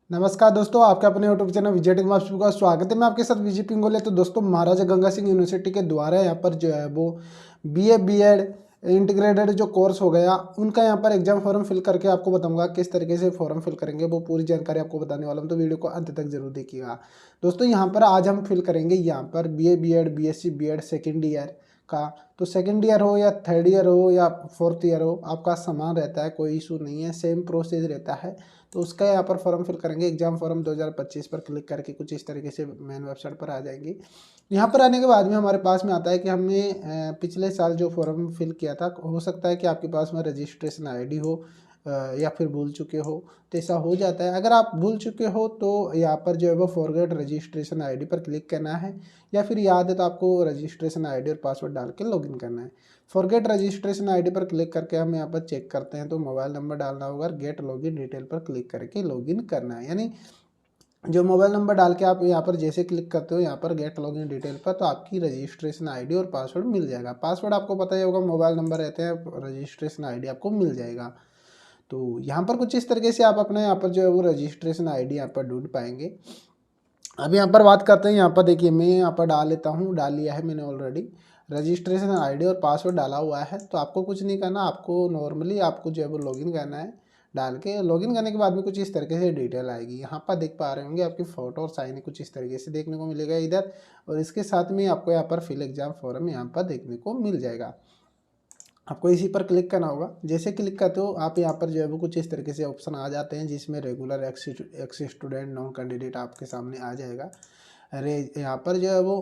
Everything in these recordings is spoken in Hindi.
नमस्कार दोस्तों, आपके अपने यूट्यूब चैनल विजय टेक में का स्वागत है। मैं आपके साथ विजय पिंगोले। तो दोस्तों, महाराजा गंगा सिंह यूनिवर्सिटी के द्वारा यहाँ पर जो है वो बीए बीएड इंटीग्रेटेड जो कोर्स हो गया, उनका यहाँ पर एग्जाम फॉर्म फिल करके आपको बताऊंगा किस तरीके से फॉर्म फिल करेंगे। वो पूरी जानकारी आपको बताने वाला हूँ, तो वीडियो को अंत तक जरूर देखिएगा। दोस्तों, यहाँ पर आज हम फिल करेंगे यहाँ पर BA BEd BSc BEd second year का। तो सेकेंड ईयर हो या थर्ड ईयर हो या फोर्थ ईयर हो, आपका समान रहता है, कोई इशू नहीं है, सेम प्रोसेस रहता है। तो उसका यहाँ पर फॉर्म फिल करेंगे। एग्जाम फॉर्म 2025 पर क्लिक करके कुछ इस तरीके से मेन वेबसाइट पर आ जाएंगे। यहाँ पर आने के बाद में हमारे पास में आता है कि हमने पिछले साल जो फॉर्म फिल किया था, हो सकता है कि आपके पास में रजिस्ट्रेशन आईडी हो या फिर भूल चुके हो, तो ऐसा हो जाता है। अगर आप भूल चुके हो तो यहाँ पर जो है वो फॉरगेट रजिस्ट्रेशन आईडी पर क्लिक करना है, या फिर याद है तो आपको रजिस्ट्रेशन आईडी और पासवर्ड डाल के लॉगिन करना है। फॉरगेट रजिस्ट्रेशन आईडी पर क्लिक करके हम यहाँ पर चेक करते हैं तो मोबाइल नंबर डालना होगा। गेट लॉगिन डिटेल पर क्लिक करके लॉगिन करना है, यानी जो मोबाइल नंबर डाल के आप यहाँ पर जैसे क्लिक करते हो यहाँ पर गेट लॉगिन डिटेल पर, तो आपकी रजिस्ट्रेशन आईडी और पासवर्ड मिल जाएगा। पासवर्ड आपको पता ही होगा, मोबाइल नंबर रहते हैं, रजिस्ट्रेशन आईडी आपको मिल जाएगा। तो यहाँ पर कुछ इस तरीके से आप अपने यहाँ पर जो है वो रजिस्ट्रेशन आईडी यहाँ पर ढूंढ पाएंगे। अब यहाँ पर बात करते हैं। यहाँ पर देखिए, मैं यहाँ पर डाल लेता हूँ, डाल लिया है मैंने ऑलरेडी। रजिस्ट्रेशन आईडी और पासवर्ड डाला हुआ है, तो आपको कुछ नहीं करना, आपको नॉर्मली आपको जो है वो लॉगिन करना है। डाल के लॉगिन करने के बाद में कुछ इस तरीके से डिटेल आएगी। यहाँ पर देख पा रहे होंगे आपकी फ़ोटो और साइन कुछ इस तरीके से देखने को मिलेगा इधर, और इसके साथ में आपको यहाँ पर फिल एग्जाम फॉर्म यहाँ पर देखने को मिल जाएगा। आपको इसी पर क्लिक करना होगा। जैसे क्लिक करते हो आप यहाँ पर जो है वो कुछ इस तरीके से ऑप्शन आ जाते हैं, जिसमें regular x student non candidate आपके सामने आ जाएगा। अरे यहाँ पर जो है वो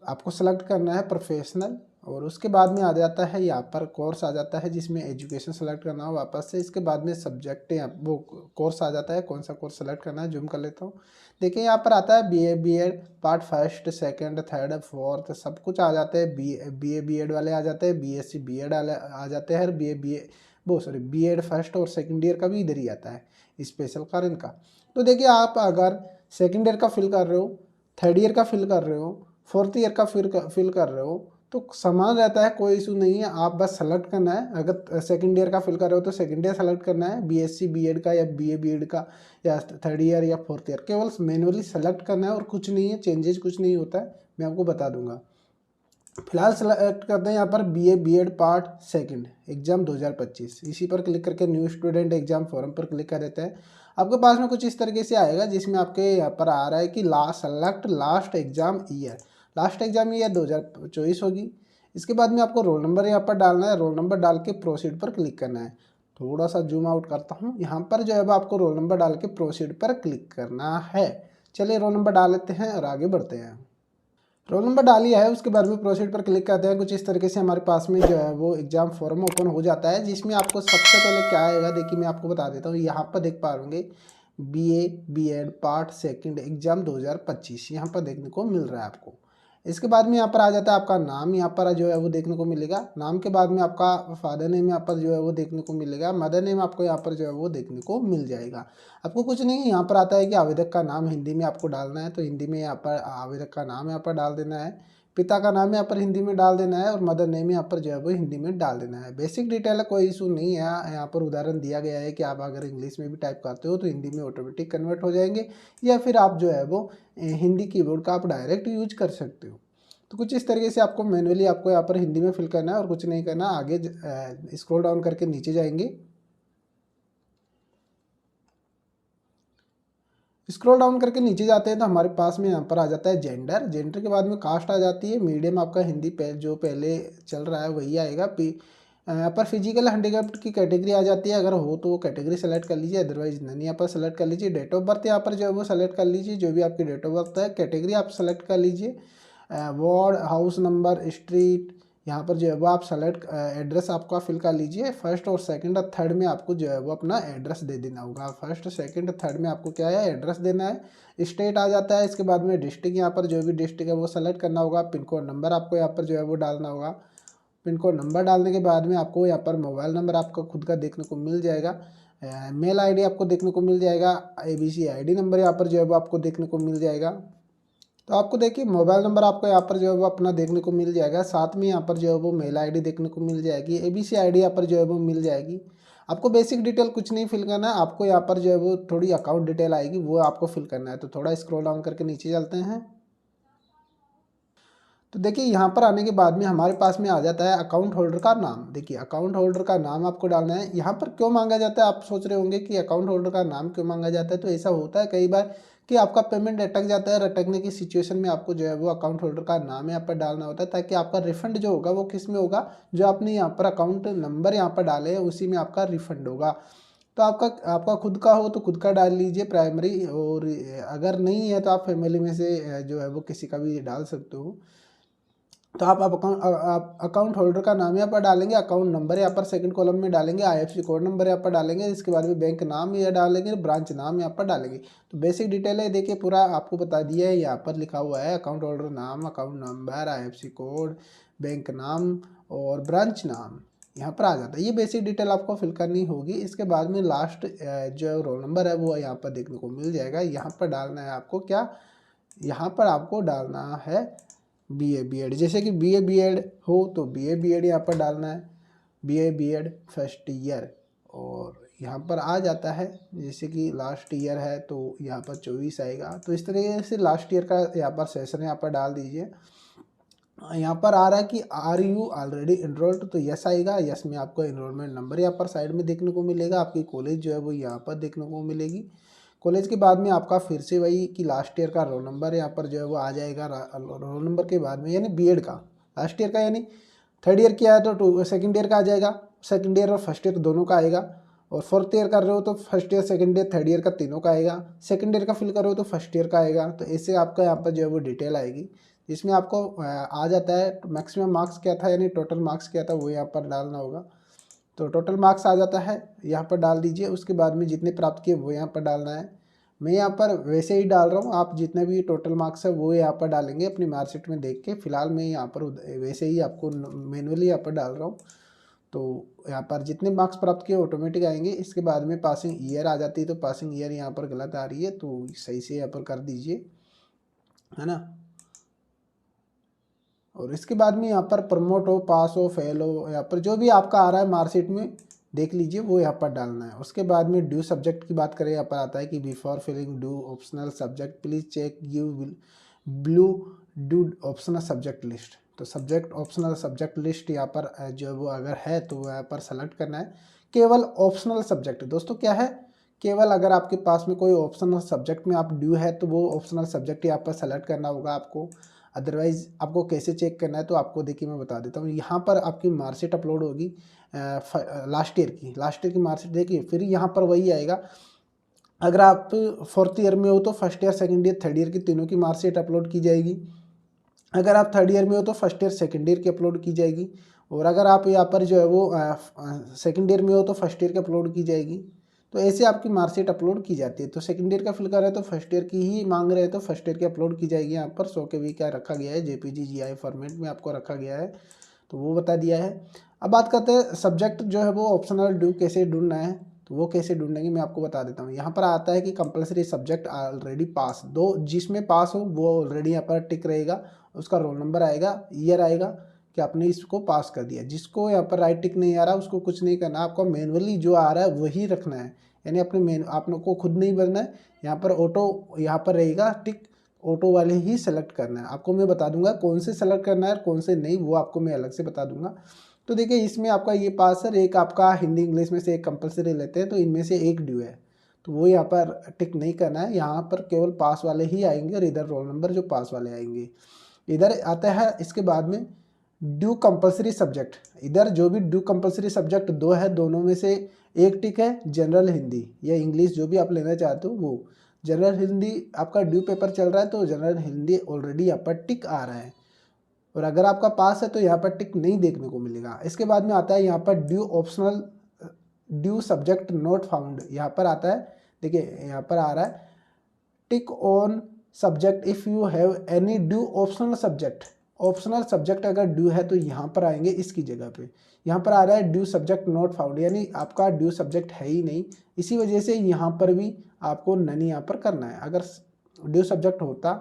आपको सेलेक्ट करना है प्रोफेशनल, और उसके बाद में आ जाता है यहाँ पर कोर्स आ जाता है, जिसमें एजुकेशन सेलेक्ट करना हो वापस से। इसके बाद में सब्जेक्ट वो कोर्स आ जाता है, कौन सा कोर्स सेलेक्ट करना है। जूम कर लेता हूँ। देखिए यहाँ पर आता है BA BEd part first second third fourth, सब कुछ आ जाते हैं। बीए बीएड वाले आ जाते हैं, बीएससी बीएड वाले आ जाते हैं, बीए बीए वो सॉरी बीएड फर्स्ट और सेकेंड ईयर का भी इधर ही आता है, स्पेशल कारण का। तो देखिए, आप अगर सेकेंड ईयर का फिल कर रहे हो, थर्ड ईयर का फिल कर रहे हो, फोर्थ ईयर का फिल कर रहे हो, तो समान रहता है, कोई इशू नहीं है। आप बस सेलेक्ट करना है। अगर सेकंड ईयर का फिल कर रहे हो तो सेकंड ईयर सेलेक्ट करना है, बीएससी बीएड का या बीए बीएड का या थर्ड ईयर या फोर्थ ईयर, केवल मैनुअली सेलेक्ट करना है और कुछ नहीं है, चेंजेस कुछ नहीं होता है, मैं आपको बता दूंगा। फिलहाल सेलेक्ट करते हैं यहाँ पर BA BEd part second exam 2025। इसी पर क्लिक करके न्यू स्टूडेंट एग्जाम फॉर्म पर क्लिक कर देते हैं। आपके पास में कुछ इस तरीके से आएगा, जिसमें आपके यहाँ पर आ रहा है कि select last exam year. Last exam year 2024 होगी। इसके बाद में आपको रोल नंबर यहाँ पर डालना है। रोल नंबर डाल के प्रोसीड पर क्लिक करना है। थोड़ा सा जूम आउट करता हूँ। यहाँ पर जो है आपको रोल नंबर डाल के प्रोसीड पर क्लिक करना है। चलिए रोल नंबर डाल लेते हैं और आगे बढ़ते हैं। रोल नंबर डाल लिया है, उसके बाद में प्रोसीड पर क्लिक करते हैं। कुछ इस तरीके से हमारे पास में जो है वो एग्जाम फॉर्म ओपन हो जाता है, जिसमें आपको सबसे पहले क्या आएगा, देखिए मैं आपको बता देता हूँ। यहाँ पर देख पा रहे BA BEd part second exam 2025 यहाँ पर देखने को मिल रहा है आपको। इसके बाद में यहाँ पर आ जाता है आपका नाम, यहाँ पर जो है वो देखने को मिलेगा। नाम के बाद में आपका फादर नेम यहाँ पर जो है वो देखने को मिलेगा। मदर नेम आपको यहाँ पर जो है वो देखने को मिल जाएगा। आपको कुछ नहीं, यहाँ पर आता है कि आवेदक का नाम हिंदी में आपको डालना है, तो हिंदी में यहाँ पर आवेदक का नाम यहाँ पर डाल देना है। पिता का नाम यहाँ पर हिंदी में डाल देना है, और मदर नेम यहाँ पर जो है वो हिंदी में डाल देना है। बेसिक डिटेल है, कोई इशू नहीं है। यहाँ पर उदाहरण दिया गया है कि आप अगर इंग्लिश में भी टाइप करते हो तो हिंदी में ऑटोमेटिक कन्वर्ट हो जाएंगे, या फिर आप जो है वो हिंदी कीबोर्ड का आप डायरेक्ट यूज कर सकते हो। तो कुछ इस तरीके से आपको मैनुअली आपको यहाँ पर हिंदी में फिल करना है और कुछ नहीं करना। आगे स्क्रॉल डाउन करके नीचे जाएंगे। स्क्रॉल डाउन करके नीचे जाते हैं तो हमारे पास में यहाँ पर आ जाता है जेंडर। जेंडर के बाद में कास्ट आ जाती है। मीडियम आपका हिंदी जो पहले चल रहा है वही आएगा। यहाँ पर फिजिकल हैंडीकैप्ड की कैटेगरी आ जाती है, अगर हो तो वो कैटेगरी सेलेक्ट कर लीजिए, अदरवाइज नहीं यहाँ पर सेलेक्ट कर लीजिए। डेट ऑफ बर्थ यहाँ पर जो है वो सेलेक्ट कर लीजिए, जो भी आपकी डेट ऑफ बर्थ है। कैटेगरी आप सेलेक्ट कर लीजिए। वार्ड, हाउस नंबर, स्ट्रीट यहाँ पर जो है वो आप सेलेक्ट एड्रेस आपका फिल कर लीजिए। फर्स्ट और सेकंड और थर्ड में आपको जो है वो अपना एड्रेस दे देना होगा। फर्स्ट सेकंड थर्ड में आपको क्या है, एड्रेस देना है। स्टेट आ जाता है। इसके बाद में डिस्ट्रिक्ट, यहाँ पर जो भी डिस्ट्रिक्ट है वो सेलेक्ट करना होगा। पिन कोड नंबर आपको यहाँ पर जो है वो डालना होगा। पिन कोड नंबर डालने के बाद में आपको यहाँ पर मोबाइल नंबर आपका खुद का देखने को मिल जाएगा। मेल आईडी आपको देखने को मिल जाएगा। ABC ID नंबर यहाँ पर जो है वो आपको देखने को मिल जाएगा। तो आपको देखिए मोबाइल नंबर आपको यहाँ पर जो है वो अपना देखने को मिल जाएगा। साथ में यहाँ पर जो है वो मेल आईडी देखने को मिल जाएगी। ABC ID यहाँ पर जो है वो मिल जाएगी। आपको बेसिक डिटेल कुछ नहीं फिल करना है, आपको यहाँ पर जो है वो थोड़ी अकाउंट डिटेल आएगी वो आपको फिल करना है। तो थोड़ा स्क्रॉल डाउन करके नीचे चलते हैं। तो देखिए यहाँ पर आने के बाद में हमारे पास में आ जाता है अकाउंट होल्डर का नाम। देखिए अकाउंट होल्डर का नाम आपको डालना है। यहाँ पर क्यों मांगा जाता है, आप सोच रहे होंगे कि अकाउंट होल्डर का नाम क्यों मांगा जाता है। तो ऐसा होता है कई बार कि आपका पेमेंट अटक जाता है, अटकने की सिचुएशन में आपको जो है वो अकाउंट होल्डर का नाम यहाँ पर डालना होता है, ताकि आपका रिफंड जो होगा वो किस में होगा, जो आपने यहाँ पर अकाउंट नंबर यहाँ पर डाले हैं उसी में आपका रिफंड होगा। तो आपका खुद का हो तो खुद का डाल लीजिए प्राइमरी, और अगर नहीं है तो आप फैमिली में से जो है वो किसी का भी डाल सकते हो। तो आप अकाउंट होल्डर का नाम यहाँ पर डालेंगे, अकाउंट नंबर यहाँ पर सेकंड कॉलम में डालेंगे, आईएफएससी कोड नंबर यहाँ पर डालेंगे, इसके बाद में बैंक नाम यहाँ डालेंगे, ब्रांच नाम यहाँ पर डालेंगे। तो बेसिक डिटेल है, देखिए पूरा आपको बता दिया है, यहाँ पर लिखा हुआ है अकाउंट होल्डर नाम, account number, IFSC code, bank नाम और ब्रांच नाम यहाँ पर आ जाता है। ये बेसिक डिटेल आपको फिल करनी होगी। इसके बाद में लास्ट जो रोल नंबर है वो यहाँ पर देखने को मिल जाएगा। यहाँ पर डालना है आपको क्या, यहाँ पर आपको डालना है बीए बीएड। जैसे कि बीए बीएड हो तो बीए बीएड यहाँ पर डालना है, बीए बीएड फर्स्ट ईयर, और यहाँ पर आ जाता है जैसे कि लास्ट ईयर है तो यहाँ पर 24 आएगा। तो इस तरीके से लास्ट ईयर का यहाँ पर सेशन यहाँ पर डाल दीजिए। यहाँ पर आ रहा है कि आर यू ऑलरेडी इनरोल्ड, तो यस आएगा। यस में आपको इनरोलमेंट नंबर यहाँ पर साइड में देखने को मिलेगा, आपकी कॉलेज जो है वो यहाँ पर देखने को मिलेगी। कॉलेज के बाद में आपका फिर से वही कि लास्ट ईयर का रोल नंबर यहाँ पर जो है वो आ जाएगा। रोल नंबर के बाद में यानी बीएड का लास्ट ईयर का, यानी थर्ड ईयर किया है तो सेकंड ईयर का आ जाएगा, सेकंड ईयर और फर्स्ट ईयर दोनों का आएगा। और फोर्थ ईयर कर रहे हो तो first year, second year, third year का तीनों का आएगा। सेकंड ईयर का फिल कर रहे हो तो फर्स्ट ईयर का आएगा। तो ऐसे आपका यहाँ पर जो है वो डिटेल आएगी, जिसमें आपको आ जाता है मैक्सिमम मार्क्स क्या था, यानी टोटल मार्क्स क्या था वो यहाँ पर डालना होगा। तो टोटल मार्क्स आ जाता है, यहाँ पर डाल दीजिए। उसके बाद में जितने प्राप्त किए वो यहाँ पर डालना है। मैं यहाँ पर वैसे ही डाल रहा हूँ, आप जितने भी टोटल मार्क्स है वो यहाँ पर डालेंगे अपनी मार्कशीट में देख के। फिलहाल मैं यहाँ पर वैसे ही आपको मैनुअली यहाँ पर डाल रहा हूँ। तो यहाँ पर जितने मार्क्स प्राप्त किए ऑटोमेटिक आएंगे। इसके बाद में पासिंग ईयर आ जाती है, तो पासिंग ईयर यहाँ पर गलत आ रही है तो सही से यहाँ पर कर दीजिए, है ना। और इसके बाद में यहाँ पर प्रमोट हो, पास हो, फेल हो, यहाँ पर जो भी आपका आ रहा है मार्कशीट में देख लीजिए वो यहाँ पर डालना है। उसके बाद में ड्यू सब्जेक्ट की बात करें, यहाँ पर आता है कि before filling due optional subject please check give blue due optional subject list. तो सब्जेक्ट ऑप्शनल सब्जेक्ट लिस्ट यहाँ पर जो वो अगर है तो यहाँ पर सेलेक्ट करना है। केवल ऑप्शनल सब्जेक्ट दोस्तों क्या है, केवल अगर आपके पास में कोई ऑप्शनल सब्जेक्ट में आप ड्यू है तो वो ऑप्शनल सब्जेक्ट यहाँ पर सेलेक्ट करना होगा आपको। अदरवाइज़ आपको कैसे चेक करना है तो आपको देखिए मैं बता देता हूँ। यहाँ पर आपकी मार्कशीट अपलोड होगी लास्ट ईयर की मार्कशीट देखिए। फिर यहाँ पर वही आएगा, अगर आप फोर्थ ईयर में हो तो first year, second year, third year की तीनों की मार्कशीट अपलोड की जाएगी। अगर आप थर्ड ईयर में हो तो फर्स्ट ईयर, सेकंड ईयर की अपलोड की जाएगी। और अगर आप यहाँ पर जो है वो सेकंड ईयर में हो तो फर्स्ट ईयर की अपलोड की जाएगी। तो ऐसे आपकी मार्कशीट अपलोड की जाती है। तो सेकंड ईयर का फिल कर रहे हैं तो फर्स्ट ईयर की ही मांग रहे हैं तो फर्स्ट ईयर की अपलोड की जाएगी। यहाँ पर 100 KB क्या रखा गया है, JPG GI फॉर्मेट में आपको रखा गया है, तो वो बता दिया है। अब बात करते हैं सब्जेक्ट जो है वो ऑप्शनल ड्यू कैसे ढूंढना है, तो वो कैसे ढूंढेंगे मैं आपको बता देता हूँ। यहाँ पर आता है कि कंपलसरी सब्जेक्ट ऑलरेडी पास, दो जिसमें पास हो वो ऑलरेडी यहाँ पर टिक रहेगा, उसका रोल नंबर आएगा, ईयर आएगा कि आपने इसको पास कर दिया। जिसको यहाँ पर राइट टिक नहीं आ रहा उसको कुछ नहीं करना, आपको मैनुअली जो आ रहा है वही रखना है, यानी अपने आप लोग को खुद नहीं भरना है। यहाँ पर ऑटो यहाँ पर रहेगा टिक, ऑटो वाले ही सेलेक्ट करना है। आपको मैं बता दूंगा कौन से सेलेक्ट करना है कौन से नहीं, वो आपको मैं अलग से बता दूंगा। तो देखिए इसमें आपका ये पास है, एक आपका हिंदी इंग्लिश में से एक कंपलसरी लेते हैं तो इनमें से एक ड्यू है, तो वो यहाँ पर टिक नहीं करना है। यहाँ पर केवल पास वाले ही आएंगे और इधर रोल नंबर जो पास वाले आएंगे। इधर आता है इसके बाद में ड्यू कंपलसरी सब्जेक्ट, इधर जो भी ड्यू कंपलसरी सब्जेक्ट दो है दोनों में से एक टिक है, जनरल हिंदी या इंग्लिश जो भी आप लेना चाहते हो वो। जनरल हिंदी आपका ड्यू पेपर चल रहा है तो जनरल हिंदी ऑलरेडी यहाँ पर टिक आ रहा है, और अगर आपका पास है तो यहाँ पर टिक नहीं देखने को मिलेगा। इसके बाद में आता है यहाँ पर due optional due subject not found, यहाँ पर आता है देखिए यहाँ पर आ रहा है tick on subject if you have any due optional subject. Optional subject अगर ड्यू है तो यहाँ पर आएंगे इसकी जगह पे। यहाँ पर आ रहा है ड्यू सब्जेक्ट नॉट फाउंड, यानी आपका ड्यू सब्जेक्ट है ही नहीं, इसी वजह से यहाँ पर भी आपको नन यहाँ पर करना है। अगर ड्यू सब्जेक्ट होता,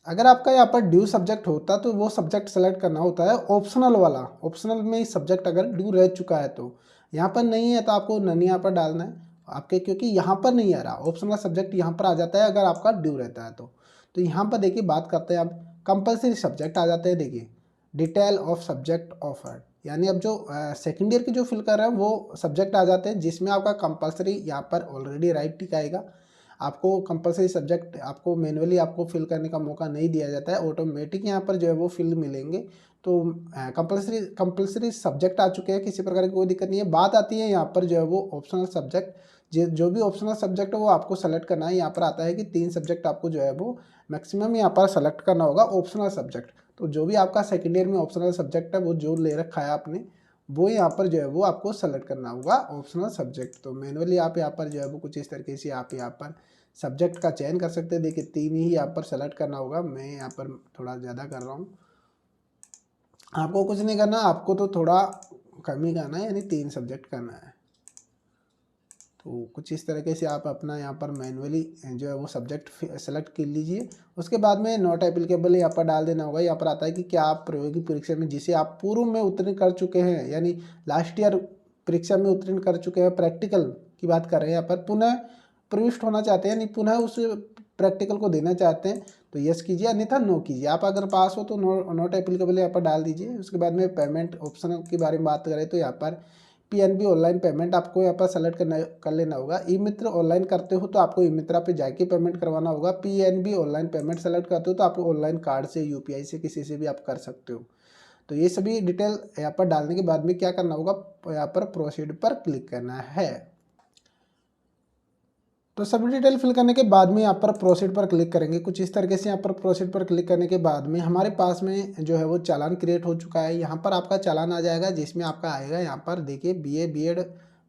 अगर आपका यहाँ पर ड्यू सब्जेक्ट होता तो वो सब्जेक्ट सेलेक्ट करना होता है ऑप्शनल वाला, ऑप्शनल में सब्जेक्ट अगर ड्यू रह चुका है तो। यहाँ पर नहीं है तो आपको नन यहाँ पर डालना है आपके, क्योंकि यहाँ पर नहीं आ रहा, ऑप्शनल सब्जेक्ट यहाँ पर आ जाता है अगर आपका ड्यू रहता है तो यहाँ पर देखिए बात करते हैं अब कंपलसरी सब्जेक्ट आ जाते हैं। देखिए डिटेल ऑफ सब्जेक्ट ऑफर्ड, यानी अब जो सेकेंड ईयर की जो फिल कर रहे हैं वो सब्जेक्ट आ जाते हैं जिसमें आपका कंपलसरी यहाँ पर ऑलरेडी राइट टिक आएगा। आपको कंपलसरी सब्जेक्ट आपको मैनुअली आपको फिल करने का मौका नहीं दिया जाता है, ऑटोमेटिक यहाँ पर जो है वो फिल मिलेंगे। तो कंपलसरी सब्जेक्ट आ चुके हैं, किसी प्रकार की कोई दिक्कत नहीं है। बात आती है यहाँ पर जो है वो ऑप्शनल सब्जेक्ट, जो भी ऑप्शनल सब्जेक्ट है वो आपको सेलेक्ट करना है। यहाँ पर आता है कि 3 सब्जेक्ट आपको जो है वो मैक्सिमम यहाँ पर सेलेक्ट करना होगा ऑप्शनल सब्जेक्ट। तो जो भी आपका सेकेंड ईयर में ऑप्शनल सब्जेक्ट है वो जो ले रखा है आपने, वो यहाँ पर जो है वो आपको सेलेक्ट करना होगा ऑप्शनल सब्जेक्ट। तो मैनुअली आप यहाँ पर जो है वो कुछ इस तरीके से आप यहाँ पर सब्जेक्ट का चयन कर सकते हैं। देखिए 3 ही यहाँ पर सेलेक्ट करना होगा, मैं यहाँ पर थोड़ा ज़्यादा कर रहा हूँ, आपको कुछ नहीं करना, आपको तो थोड़ा कम ही करना है, यानी 3 सब्जेक्ट करना है। तो कुछ इस तरीके से आप अपना यहाँ पर मैनुअली जो है वो सब्जेक्ट सेलेक्ट कर लीजिए। उसके बाद में नॉट एप्लीकेबल यहाँ पर डाल देना होगा। यहाँ पर आता है कि क्या आप प्रायोगिक परीक्षा में जिसे आप पूर्व में उत्तीर्ण कर चुके हैं, यानी लास्ट ईयर परीक्षा में उत्तीर्ण कर चुके हैं, प्रैक्टिकल की बात कर रहे हैं यहाँ पर, पुनः प्रविष्ट होना चाहते हैं, यानी पुनः उस प्रैक्टिकल को देना चाहते हैं तो यस कीजिए, अन्यथा नो कीजिए। आप अगर पास हो तो नॉट एप्लीकेबल यहाँ पर डाल दीजिए। उसके बाद में पेमेंट ऑप्शन के बारे में बात करें तो यहाँ पर PNB ऑनलाइन पेमेंट आपको यहाँ पर सेलेक्ट कर लेना होगा। ई मित्र ऑनलाइन करते हो तो आपको ई मित्रा पे जाके पेमेंट करवाना होगा। PNB ऑनलाइन पेमेंट सेलेक्ट करते हो तो आपको ऑनलाइन कार्ड से, UPI से, किसी से भी आप कर सकते हो। तो ये सभी डिटेल यहाँ पर डालने के बाद में क्या करना होगा, यहाँ पर प्रोसीड पर क्लिक करना है। तो सभी डिटेल फिल करने के बाद में यहाँ पर प्रोसीड पर क्लिक करेंगे। कुछ इस तरीके से यहाँ पर प्रोसीड पर क्लिक करने के बाद में हमारे पास में जो है वो चालान क्रिएट हो चुका है। यहाँ पर आपका चालान आ जाएगा जिसमें आपका आएगा यहाँ पर देखिए BA BEd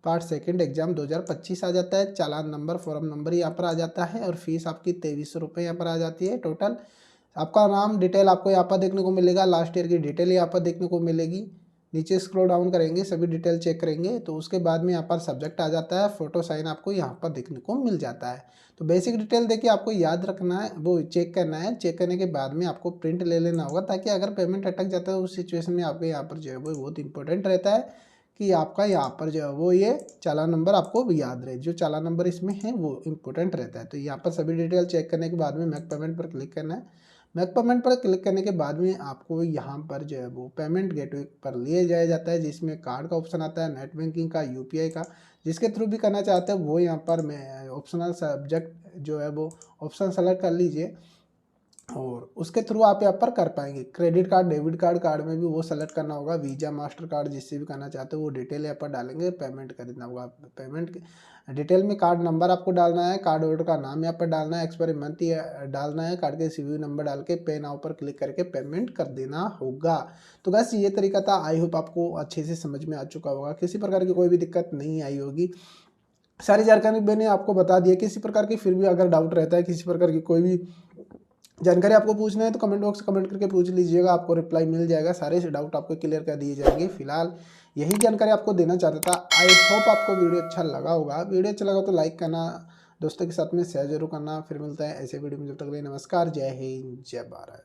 part second exam 2025 आ जाता है। चालान नंबर, फॉर्म नंबर यहाँ पर आ जाता है और फीस आपकी 2300 रुपये यहाँ पर आ जाती है टोटल। आपका नाम डिटेल आपको यहाँ पर देखने को मिलेगा, लास्ट ईयर की डिटेल यहाँ पर देखने को मिलेगी। नीचे स्क्रॉल डाउन करेंगे, सभी डिटेल चेक करेंगे तो उसके बाद में यहाँ पर सब्जेक्ट आ जाता है, फोटो साइन आपको यहाँ पर देखने को मिल जाता है। तो बेसिक डिटेल देखिए आपको याद रखना है, वो चेक करना है। चेक करने के बाद में आपको प्रिंट ले लेना होगा, ताकि अगर पेमेंट अटक जाता है उस सिचुएशन में आपके यहाँ पर जो है वो बहुत इंपॉर्टेंट रहता है कि आपका यहाँ पर जो है वो ये चालान नंबर आपको याद रहे। जो चालान नंबर इसमें है वो इंपॉर्टेंट रहता है। तो यहाँ पर सभी डिटेल चेक करने के बाद में मेक पेमेंट पर क्लिक करना है। मेक पेमेंट पर क्लिक करने के बाद में आपको यहाँ पर जो है वो पेमेंट गेटवे पर लिए जाया जाता है, जिसमें कार्ड का ऑप्शन आता है, नेट बैंकिंग का, UPI का, जिसके थ्रू भी करना चाहते हैं वो यहाँ पर मैं ऑप्शनल सब्जेक्ट जो है वो ऑप्शन सेलेक्ट कर लीजिए और उसके थ्रू आप यहाँ पर कर पाएंगे। क्रेडिट कार्ड, डेबिट कार्ड में भी वो सेलेक्ट करना होगा, वीज़ा, मास्टर कार्ड, जिससे भी करना चाहते हो वो डिटेल यहाँ पर डालेंगे, पेमेंट कर देना होगा। पेमेंट डिटेल में कार्ड नंबर आपको डालना है, कार्ड होल्डर का नाम यहाँ पर डालना है, एक्सपायरी मंथ डालना है, कार्ड के CVV नंबर डाल के पे नाउ पर क्लिक करके पेमेंट कर देना होगा। तो बस ये तरीका था। आई होप आपको अच्छे से समझ में आ चुका होगा, किसी प्रकार की कोई भी दिक्कत नहीं आई होगी। सारी जानकारी मैंने आपको बता दी है। किसी प्रकार की फिर भी अगर डाउट रहता है, किसी प्रकार की कोई भी जानकारी आपको पूछना है तो कमेंट बॉक्स कमेंट करके पूछ लीजिएगा, आपको रिप्लाई मिल जाएगा, सारे से डाउट आपको क्लियर कर दिए जाएंगे। फिलहाल यही जानकारी आपको देना चाहता था। आई होप आपको वीडियो अच्छा लगा होगा। वीडियो अच्छा लगा तो लाइक करना, दोस्तों के साथ में शेयर जरूर करना। फिर मिलता है ऐसे वीडियो में, जब तक के लिए नमस्कार, जय हिंद, जय भारत।